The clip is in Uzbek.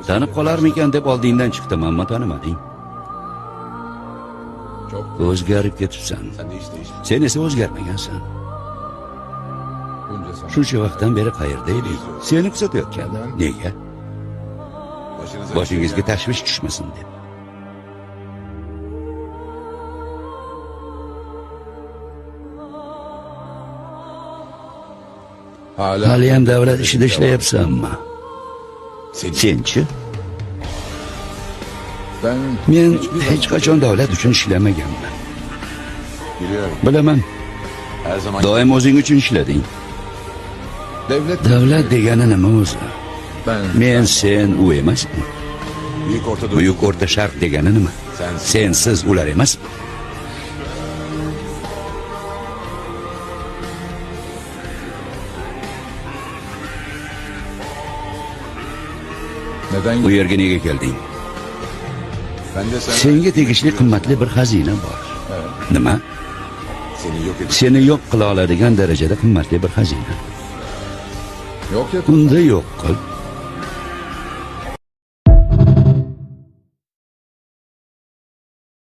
Tanib qolarmikan deb oldingdan chiqdim, ammo tanimading. O'zgarib ketibsan. Sen esa o'zgarmagansan. Shuncha vaqtdan beri qayerda eding? Seni kuzatayotgan. Nega? Boshingizga tashvish tushmasin deb. Haliyam davlat ishida ishlayapsanmi? Senchi? Men hech qachon davlat uchun ishlamaganman. Bilaman. Doim o'zing uchun ishlading. Davlat degani nima o'zi? Men, sen, u emasmi? Buyuk o'rta sharq degani nima? Sensiz ular emasmi? Bu yerga nega kelding? Senga tegishli qimmatli bir xazina bor. Nima? Seni yo'q qila oladigan darajada qimmatli bir xazina. Unda yo'q qil.